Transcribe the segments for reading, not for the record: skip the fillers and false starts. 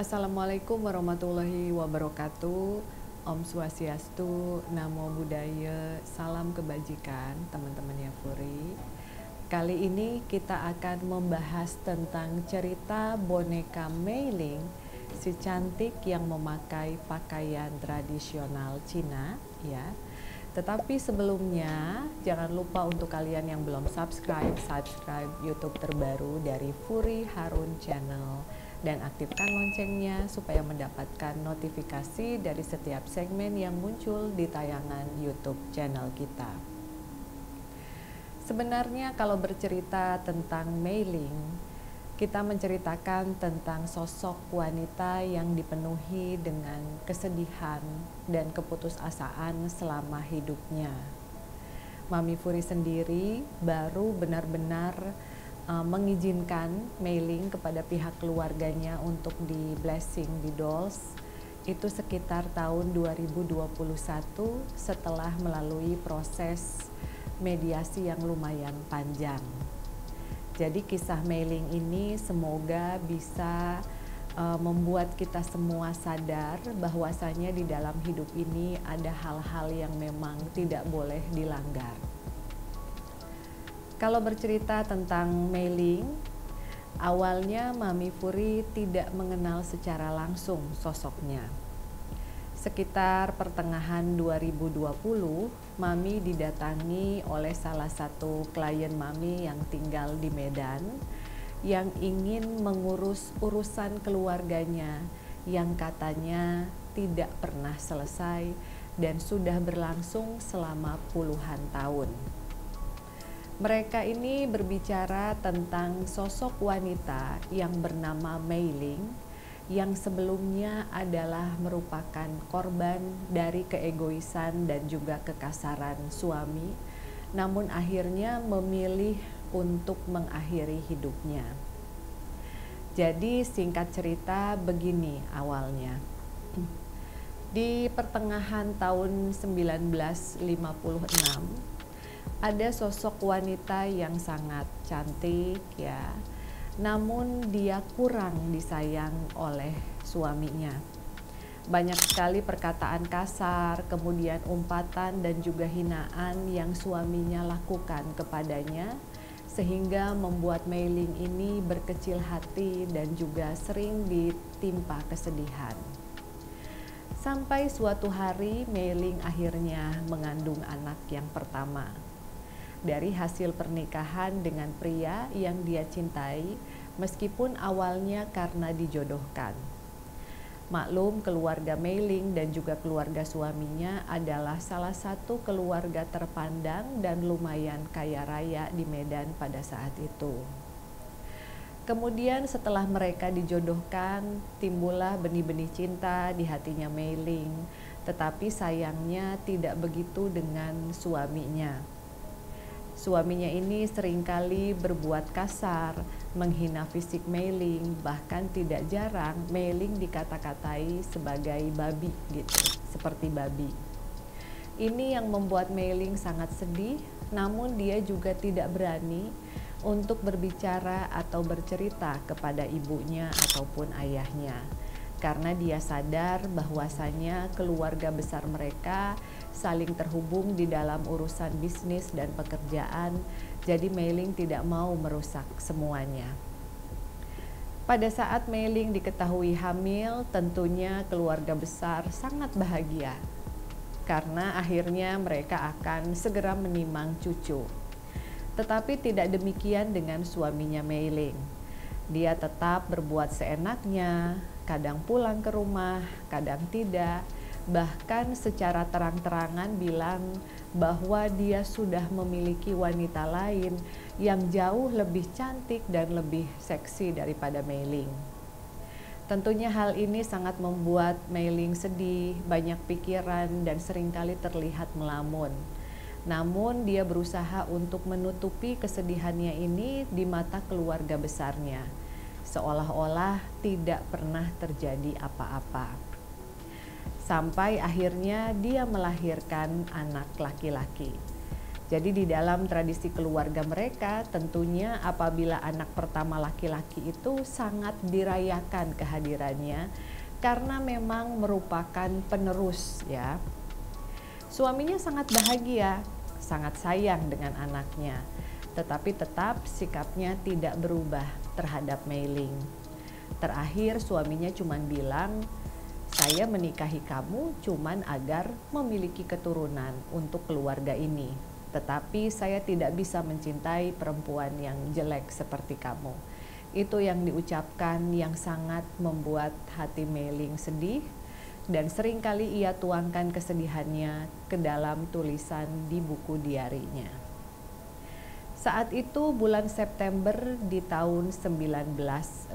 Assalamualaikum warahmatullahi wabarakatuh. Om Swastiastu, Namo Buddhaya, salam kebajikan teman-teman Yafuri. Kali ini kita akan membahas tentang cerita boneka Mei Ling, si cantik yang memakai pakaian tradisional Cina, ya. Tetapi sebelumnya, jangan lupa untuk kalian yang belum subscribe YouTube terbaru dari Furi Harun Channel dan aktifkan loncengnya supaya mendapatkan notifikasi dari setiap segmen yang muncul di tayangan YouTube channel kita. Sebenarnya kalau bercerita tentang Mei Ling, kita menceritakan tentang sosok wanita yang dipenuhi dengan kesedihan dan keputusasaan selama hidupnya. Mami Furi sendiri baru benar-benar mengizinkan Mei Ling kepada pihak keluarganya untuk di blessing di dolls itu sekitar tahun 2021 setelah melalui proses mediasi yang lumayan panjang. Jadi kisah Mei Ling ini semoga bisa membuat kita semua sadar bahwasanya di dalam hidup ini ada hal-hal yang memang tidak boleh dilanggar. Kalau bercerita tentang Mei Ling, awalnya Mami Furi tidak mengenal secara langsung sosoknya. Sekitar pertengahan 2020, Mami didatangi oleh salah satu klien Mami yang tinggal di Medan, yang ingin mengurus urusan keluarganya yang katanya tidak pernah selesai dan sudah berlangsung selama puluhan tahun. Mereka ini berbicara tentang sosok wanita yang bernama Mei Ling yang sebelumnya adalah merupakan korban dari keegoisan dan juga kekasaran suami, namun akhirnya memilih untuk mengakhiri hidupnya. Jadi singkat cerita begini awalnya. Di pertengahan tahun 1956, ada sosok wanita yang sangat cantik ya, namun dia kurang disayang oleh suaminya. Banyak sekali perkataan kasar, kemudian umpatan dan juga hinaan yang suaminya lakukan kepadanya, sehingga membuat Mei Ling ini berkecil hati dan juga sering ditimpa kesedihan. Sampai suatu hari Mei Ling akhirnya mengandung anak yang pertama dari hasil pernikahan dengan pria yang dia cintai, meskipun awalnya karena dijodohkan. Maklum, keluarga Mei Ling dan juga keluarga suaminya adalah salah satu keluarga terpandang dan lumayan kaya raya di Medan pada saat itu. Kemudian setelah mereka dijodohkan, timbullah benih-benih cinta di hatinya Mei Ling, tetapi sayangnya tidak begitu dengan suaminya. Suaminya ini seringkali berbuat kasar, menghina fisik Mei Ling, bahkan tidak jarang Mei Ling dikata-katai sebagai babi gitu, seperti babi. Ini yang membuat Mei Ling sangat sedih, namun dia juga tidak berani untuk berbicara atau bercerita kepada ibunya ataupun ayahnya. Karena dia sadar bahwasanya keluarga besar mereka saling terhubung di dalam urusan bisnis dan pekerjaan, jadi Mei Ling tidak mau merusak semuanya. Pada saat Mei Ling diketahui hamil, tentunya keluarga besar sangat bahagia, karena akhirnya mereka akan segera menimang cucu. Tetapi tidak demikian dengan suaminya Mei Ling. Dia tetap berbuat seenaknya, kadang pulang ke rumah, kadang tidak, bahkan secara terang-terangan bilang bahwa dia sudah memiliki wanita lain yang jauh lebih cantik dan lebih seksi daripada Mei Ling. Tentunya hal ini sangat membuat Mei Ling sedih, banyak pikiran dan seringkali terlihat melamun. Namun dia berusaha untuk menutupi kesedihannya ini di mata keluarga besarnya, seolah-olah tidak pernah terjadi apa-apa. Sampai akhirnya dia melahirkan anak laki-laki. Jadi di dalam tradisi keluarga mereka tentunya apabila anak pertama laki-laki itu sangat dirayakan kehadirannya karena memang merupakan penerus ya. Suaminya sangat bahagia, sangat sayang dengan anaknya, tetapi tetap sikapnya tidak berubah terhadap Mei Ling. Terakhir suaminya cuma bilang, saya menikahi kamu cuman agar memiliki keturunan untuk keluarga ini. Tetapi saya tidak bisa mencintai perempuan yang jelek seperti kamu. Itu yang diucapkan yang sangat membuat hati Mei Ling sedih. Dan seringkali ia tuangkan kesedihannya ke dalam tulisan di buku diarinya. Saat itu bulan September di tahun 1957.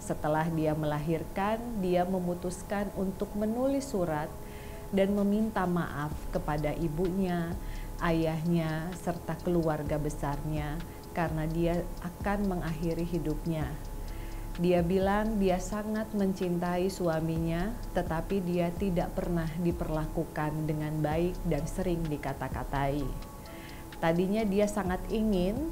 Setelah dia melahirkan, dia memutuskan untuk menulis surat dan meminta maaf kepada ibunya, ayahnya, serta keluarga besarnya karena dia akan mengakhiri hidupnya. Dia bilang dia sangat mencintai suaminya, tetapi dia tidak pernah diperlakukan dengan baik dan sering dikata-katai. Tadinya dia sangat ingin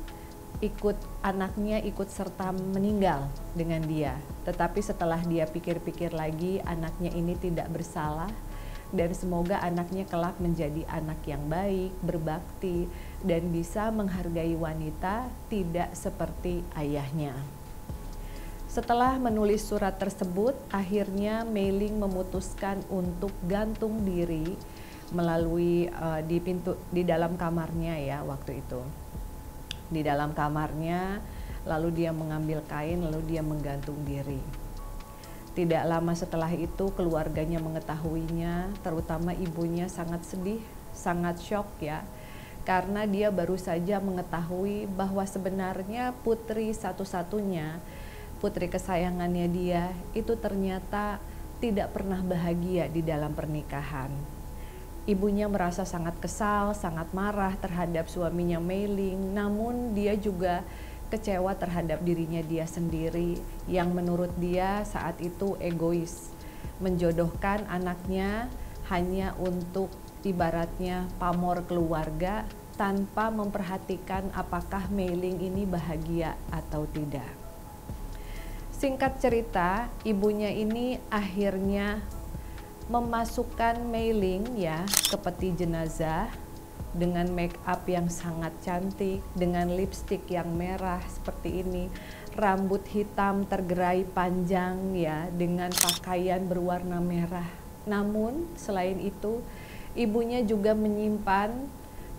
anaknya ikut serta meninggal dengan dia. Tetapi setelah dia pikir-pikir lagi, anaknya ini tidak bersalah dan semoga anaknya kelak menjadi anak yang baik, berbakti, dan bisa menghargai wanita tidak seperti ayahnya. Setelah menulis surat tersebut, akhirnya Mei Ling memutuskan untuk gantung diri melalui di dalam kamarnya ya waktu itu. Di dalam kamarnya, lalu dia mengambil kain, lalu dia menggantung diri. Tidak lama setelah itu keluarganya mengetahuinya, terutama ibunya sangat sedih, sangat shock ya. Karena dia baru saja mengetahui bahwa sebenarnya putri satu-satunya, putri kesayangannya dia itu ternyata tidak pernah bahagia di dalam pernikahan. Ibunya merasa sangat kesal, sangat marah terhadap suaminya Mei Ling, namun dia juga kecewa terhadap dirinya dia sendiri yang menurut dia saat itu egois, menjodohkan anaknya hanya untuk ibaratnya pamor keluarga tanpa memperhatikan apakah Mei Ling ini bahagia atau tidak. Singkat cerita, ibunya ini akhirnya memasukkan Mei Ling ya ke peti jenazah dengan make up yang sangat cantik, dengan lipstik yang merah seperti ini, rambut hitam tergerai panjang ya dengan pakaian berwarna merah. Namun selain itu, ibunya juga menyimpan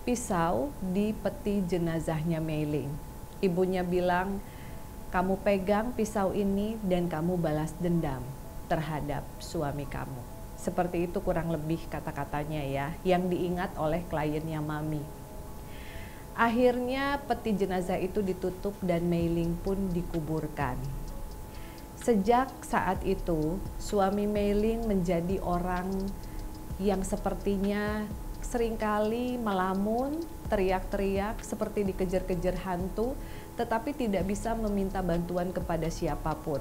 pisau di peti jenazahnya Mei Ling. Ibunya bilang, kamu pegang pisau ini dan kamu balas dendam terhadap suami kamu. Seperti itu kurang lebih kata-katanya ya, yang diingat oleh kliennya Mami. Akhirnya peti jenazah itu ditutup dan Mei Ling pun dikuburkan. Sejak saat itu, suami Mei Ling menjadi orang yang sepertinya seringkali melamun, teriak-teriak seperti dikejar-kejar hantu, tetapi tidak bisa meminta bantuan kepada siapapun.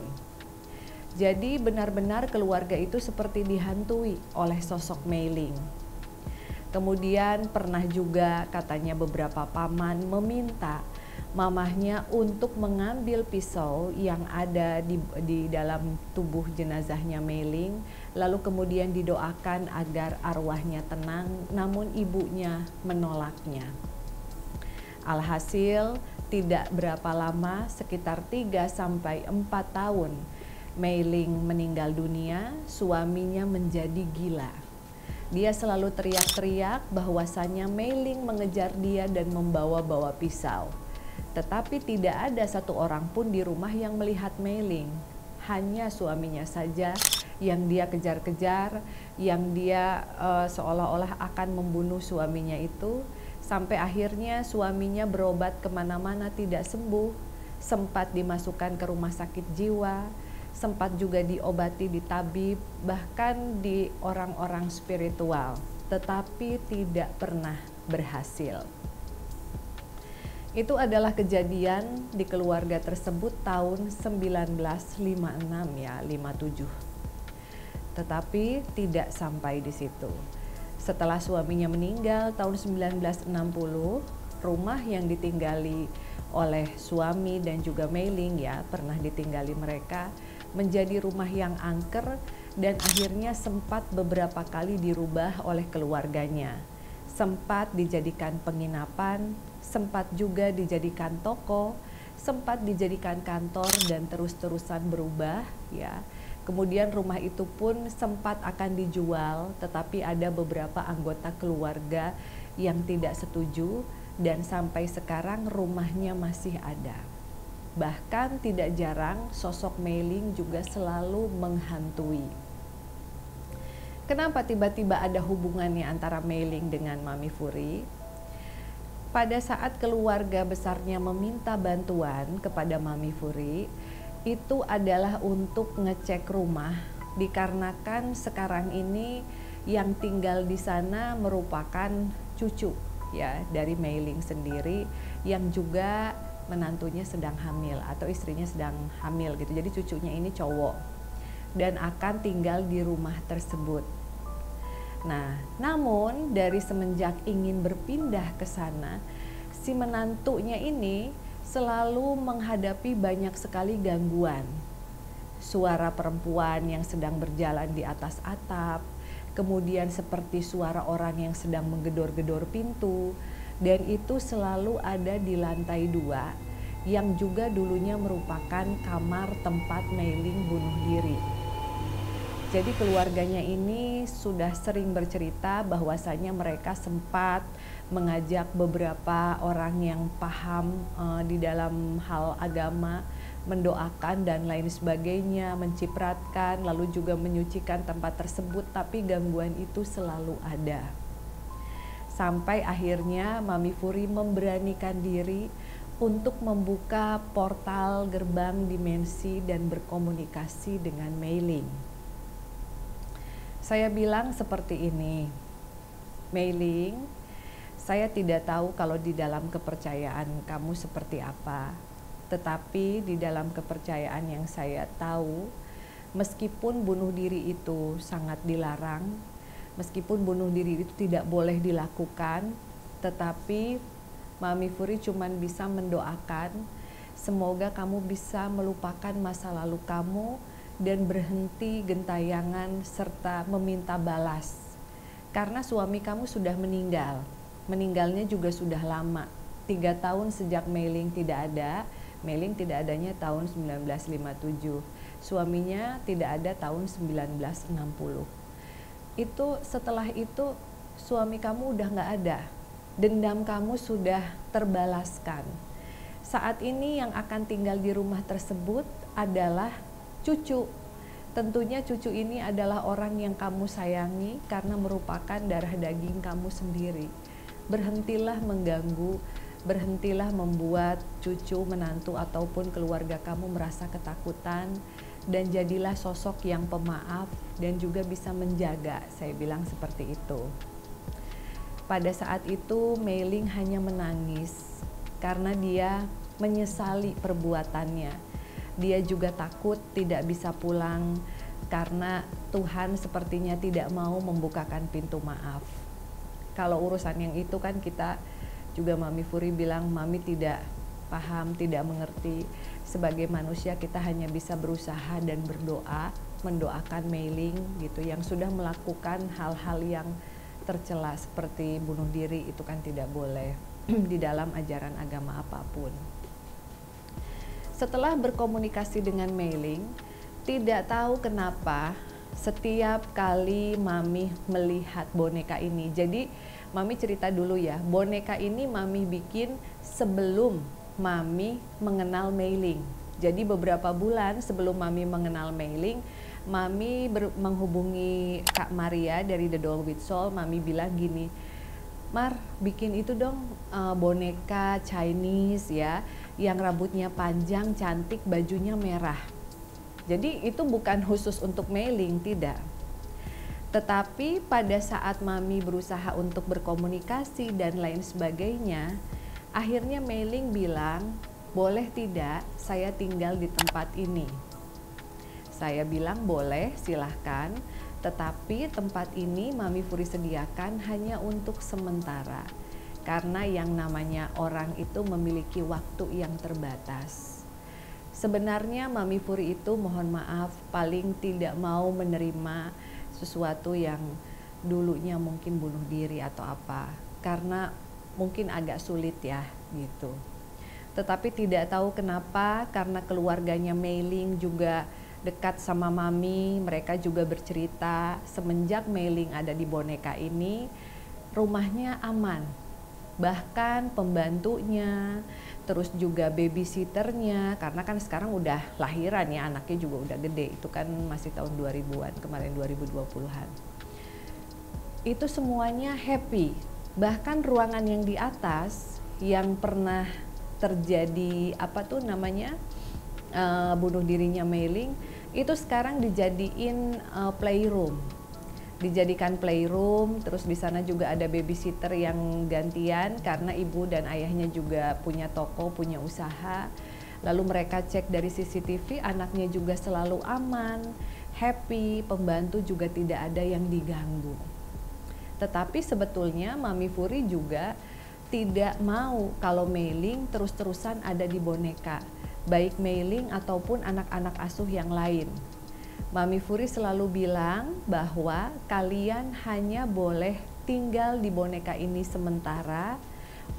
Jadi benar-benar keluarga itu seperti dihantui oleh sosok Mei Ling. Kemudian pernah juga katanya beberapa paman meminta mamahnya untuk mengambil pisau yang ada di dalam tubuh jenazahnya Mei Ling, lalu kemudian didoakan agar arwahnya tenang, namun ibunya menolaknya. Alhasil tidak berapa lama, sekitar 3-4 tahun, Mei Ling meninggal dunia, suaminya menjadi gila. Dia selalu teriak-teriak bahwasanya Mei Ling mengejar dia dan membawa-bawa pisau. Tetapi tidak ada satu orang pun di rumah yang melihat Mei Ling. Hanya suaminya saja yang dia kejar-kejar, yang dia seolah-olah akan membunuh suaminya itu. Sampai akhirnya suaminya berobat kemana-mana tidak sembuh, sempat dimasukkan ke rumah sakit jiwa, sempat juga diobati di tabib, bahkan di orang-orang spiritual, tetapi tidak pernah berhasil. Itu adalah kejadian di keluarga tersebut tahun 1956 ya, 57. Tetapi tidak sampai di situ. Setelah suaminya meninggal tahun 1960, rumah yang ditinggali oleh suami dan juga Mei Ling, ya pernah ditinggali mereka, menjadi rumah yang angker dan akhirnya sempat beberapa kali dirubah oleh keluarganya. Sempat dijadikan penginapan, sempat juga dijadikan toko, sempat dijadikan kantor dan terus-terusan berubah, ya. Kemudian rumah itu pun sempat akan dijual, tetapi ada beberapa anggota keluarga yang tidak setuju dan sampai sekarang rumahnya masih ada. Bahkan tidak jarang sosok Mei Ling juga selalu menghantui. Kenapa tiba-tiba ada hubungannya antara Mei Ling dengan Mami Furi? Pada saat keluarga besarnya meminta bantuan kepada Mami Furi, itu adalah untuk ngecek rumah, dikarenakan sekarang ini yang tinggal di sana merupakan cucu, ya, dari Mei Ling sendiri, yang juga menantunya sedang hamil atau istrinya sedang hamil gitu. Jadi cucunya ini cowok dan akan tinggal di rumah tersebut. Nah, namun dari semenjak ingin berpindah ke sana, si menantunya ini selalu menghadapi banyak sekali gangguan. Suara perempuan yang sedang berjalan di atas atap, kemudian seperti suara orang yang sedang menggedor-gedor pintu, dan itu selalu ada di lantai 2, yang juga dulunya merupakan kamar tempat Mei Ling bunuh diri. Jadi keluarganya ini sudah sering bercerita bahwasanya mereka sempat mengajak beberapa orang yang paham di dalam hal agama, mendoakan dan lain sebagainya, mencipratkan, lalu juga menyucikan tempat tersebut, tapi gangguan itu selalu ada. Sampai akhirnya Mami Furi memberanikan diri untuk membuka portal gerbang dimensi dan berkomunikasi dengan Mei Ling. Saya bilang seperti ini, Mei Ling, saya tidak tahu kalau di dalam kepercayaan kamu seperti apa, tetapi di dalam kepercayaan yang saya tahu, meskipun bunuh diri itu sangat dilarang, meskipun bunuh diri itu tidak boleh dilakukan, tetapi Mami Furi cuma bisa mendoakan, semoga kamu bisa melupakan masa lalu kamu dan berhenti gentayangan serta meminta balas. Karena suami kamu sudah meninggal. Meninggalnya juga sudah lama. 3 tahun sejak Mei Ling tidak ada. Mei Ling tidak adanya tahun 1957. Suaminya tidak ada tahun 1960. Setelah itu suami kamu udah nggak ada. Dendam kamu sudah terbalaskan. Saat ini yang akan tinggal di rumah tersebut adalah cucu. Tentunya cucu ini adalah orang yang kamu sayangi karena merupakan darah daging kamu sendiri. Berhentilah mengganggu, berhentilah membuat cucu, menantu ataupun keluarga kamu merasa ketakutan, dan jadilah sosok yang pemaaf dan juga bisa menjaga. Saya bilang seperti itu. Pada saat itu Mei Ling hanya menangis karena dia menyesali perbuatannya. Dia juga takut tidak bisa pulang karena Tuhan sepertinya tidak mau membukakan pintu maaf. Kalau urusan yang itu kan kita juga, Mami Furi bilang, Mami tidak paham, tidak mengerti. Sebagai manusia kita hanya bisa berusaha dan berdoa, mendoakan Mei Ling gitu, yang sudah melakukan hal-hal yang tercela seperti bunuh diri, itu kan tidak boleh di dalam ajaran agama apapun. Setelah berkomunikasi dengan Mei Ling, tidak tahu kenapa setiap kali Mami melihat boneka ini, jadi Mami cerita dulu ya, boneka ini Mami bikin sebelum Mami mengenal Mei Ling. Jadi beberapa bulan sebelum Mami mengenal Mei Ling, Mami menghubungi Kak Maria dari The Doll with Soul. Mami bilang gini, Mar, bikin itu dong boneka Chinese ya, yang rambutnya panjang, cantik, bajunya merah. Jadi itu bukan khusus untuk Mei Ling, tidak. Tetapi pada saat Mami berusaha untuk berkomunikasi dan lain sebagainya, akhirnya Mei Ling bilang, boleh tidak saya tinggal di tempat ini? Saya bilang boleh, silahkan. Tetapi tempat ini Mami Furi sediakan hanya untuk sementara, karena yang namanya orang itu memiliki waktu yang terbatas. Sebenarnya Mami Furi itu mohon maaf paling tidak mau menerima sesuatu yang dulunya mungkin bunuh diri atau apa, karena mungkin agak sulit ya gitu. Tetapi tidak tahu kenapa, karena keluarganya Mei-ling juga dekat sama Mami, mereka juga bercerita semenjak Mei-ling ada di boneka ini, rumahnya aman. Bahkan pembantunya, terus juga babysitternya, karena kan sekarang udah lahiran ya, anaknya juga udah gede, itu kan masih tahun 2000-an, kemarin 2020-an. Itu semuanya happy. Bahkan ruangan yang di atas yang pernah terjadi bunuh dirinya Mei-ling, itu sekarang dijadiin playroom. Dijadikan playroom, terus di sana juga ada babysitter yang gantian karena ibu dan ayahnya juga punya toko, punya usaha. Lalu mereka cek dari CCTV, anaknya juga selalu aman, happy, pembantu juga tidak ada yang diganggu. Tetapi sebetulnya Mami Furi juga tidak mau kalau Mei-ling terus-terusan ada di boneka, baik Mei-ling ataupun anak-anak asuh yang lain. Mami Furi selalu bilang bahwa kalian hanya boleh tinggal di boneka ini sementara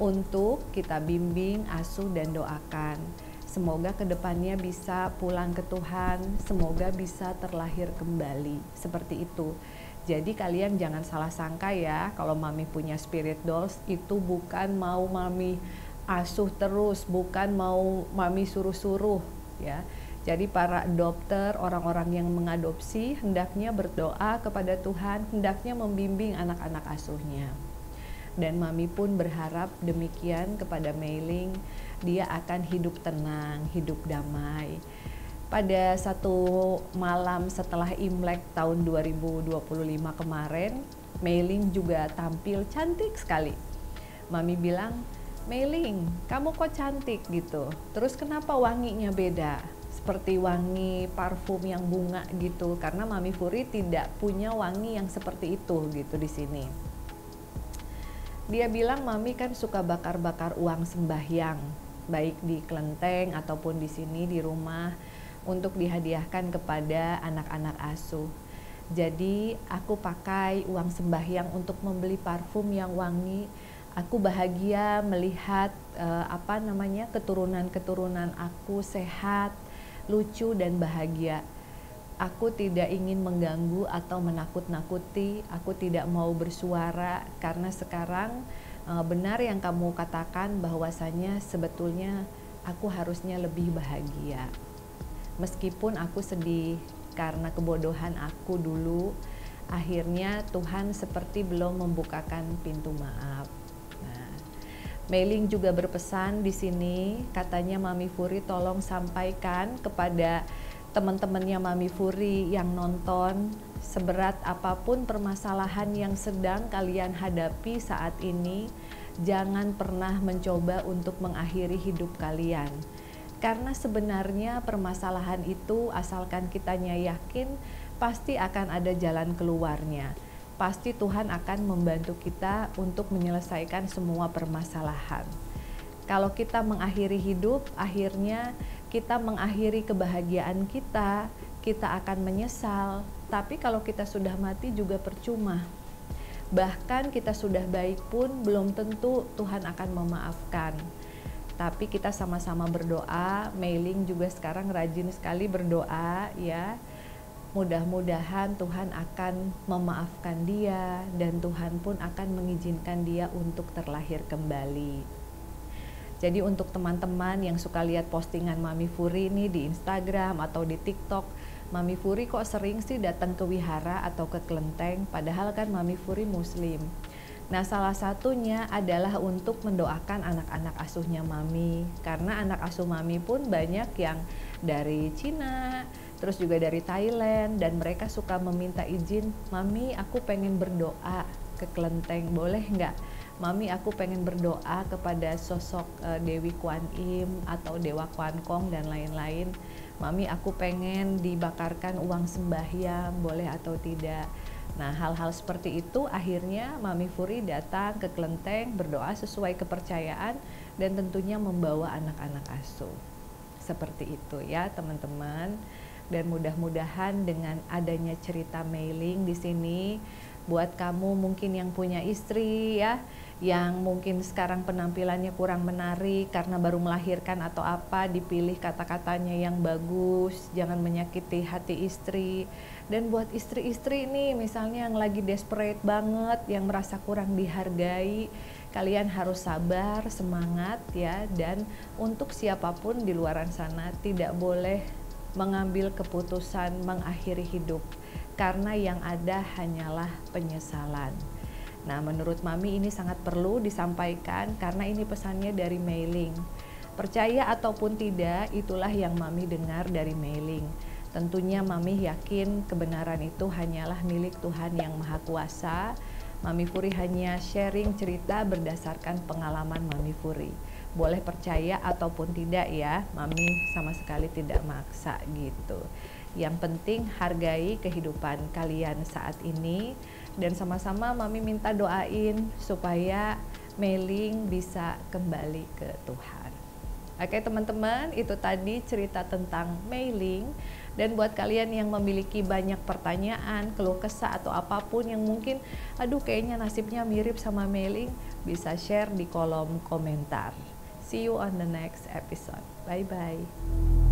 untuk kita bimbing, asuh, dan doakan. Semoga kedepannya bisa pulang ke Tuhan, semoga bisa terlahir kembali, seperti itu. Jadi kalian jangan salah sangka ya, kalau Mami punya spirit dolls itu bukan mau Mami asuh terus, bukan mau Mami suruh-suruh ya. Jadi para dokter, orang-orang yang mengadopsi hendaknya berdoa kepada Tuhan, hendaknya membimbing anak-anak asuhnya. Dan Mami pun berharap demikian kepada Mei-ling, dia akan hidup tenang, hidup damai. Pada satu malam setelah Imlek tahun 2025 kemarin, Mei-ling juga tampil cantik sekali. Mami bilang, Mei-ling, kamu kok cantik gitu. Terus kenapa wanginya beda? Seperti wangi parfum yang bunga gitu. Karena Mami Furi tidak punya wangi yang seperti itu gitu di sini. Dia bilang Mami kan suka bakar-bakar uang sembahyang, baik di kelenteng ataupun di sini di rumah, untuk dihadiahkan kepada anak-anak asuh. Jadi aku pakai uang sembahyang untuk membeli parfum yang wangi. Aku bahagia melihat keturunan-keturunan aku sehat, lucu dan bahagia. Aku tidak ingin mengganggu atau menakut-nakuti. Aku tidak mau bersuara karena sekarang benar yang kamu katakan bahwasanya sebetulnya aku harusnya lebih bahagia. Meskipun aku sedih karena kebodohan aku dulu, akhirnya Tuhan seperti belum membukakan pintu maaf. Nah, Mei-ling juga berpesan di sini, katanya Mami Furi tolong sampaikan kepada teman-temannya Mami Furi yang nonton, seberat apapun permasalahan yang sedang kalian hadapi saat ini, jangan pernah mencoba untuk mengakhiri hidup kalian. Karena sebenarnya permasalahan itu asalkan kitanya yakin pasti akan ada jalan keluarnya. Pasti Tuhan akan membantu kita untuk menyelesaikan semua permasalahan. Kalau kita mengakhiri hidup, akhirnya kita mengakhiri kebahagiaan kita, kita akan menyesal. Tapi kalau kita sudah mati juga percuma. Bahkan kita sudah baik pun belum tentu Tuhan akan memaafkan. Tapi kita sama-sama berdoa. Mei-ling juga sekarang rajin sekali berdoa ya. Mudah-mudahan Tuhan akan memaafkan dia dan Tuhan pun akan mengizinkan dia untuk terlahir kembali. Jadi untuk teman-teman yang suka lihat postingan Mami Furi ini di Instagram atau di TikTok, Mami Furi kok sering sih datang ke wihara atau ke kelenteng, padahal kan Mami Furi Muslim. Nah, salah satunya adalah untuk mendoakan anak-anak asuhnya Mami, karena anak asuh Mami pun banyak yang dari Cina, terus juga dari Thailand, dan mereka suka meminta izin, Mami aku pengen berdoa ke kelenteng, boleh nggak? Mami aku pengen berdoa kepada sosok Dewi Kuan Im atau Dewa Kuan Kong dan lain-lain. Mami aku pengen dibakarkan uang sembahyang, boleh atau tidak. Nah, hal-hal seperti itu akhirnya Mami Furi datang ke kelenteng, berdoa sesuai kepercayaan, dan tentunya membawa anak-anak asuh. Seperti itu ya teman-teman. Dan mudah-mudahan dengan adanya cerita Mei-ling di sini, buat kamu mungkin yang punya istri ya, yang mungkin sekarang penampilannya kurang menarik karena baru melahirkan atau apa, dipilih kata-katanya yang bagus, jangan menyakiti hati istri. Dan buat istri-istri nih misalnya yang lagi desperate banget, yang merasa kurang dihargai, kalian harus sabar, semangat ya. Dan untuk siapapun di luaran sana tidak boleh mengambil keputusan mengakhiri hidup, karena yang ada hanyalah penyesalan. Nah, menurut Mami ini sangat perlu disampaikan karena ini pesannya dari Mei-ling. Percaya ataupun tidak, itulah yang Mami dengar dari Mei-ling. Tentunya Mami yakin kebenaran itu hanyalah milik Tuhan yang Maha Kuasa. Mami Furi hanya sharing cerita berdasarkan pengalaman Mami Furi. Boleh percaya ataupun tidak ya, Mami sama sekali tidak maksa gitu. Yang penting hargai kehidupan kalian saat ini, dan sama-sama Mami minta doain supaya Mei-ling bisa kembali ke Tuhan. Oke teman-teman, itu tadi cerita tentang Mei-ling. Dan buat kalian yang memiliki banyak pertanyaan, keluh kesah atau apapun yang mungkin aduh kayaknya nasibnya mirip sama Mei-ling, bisa share di kolom komentar. See you on the next episode. Bye bye.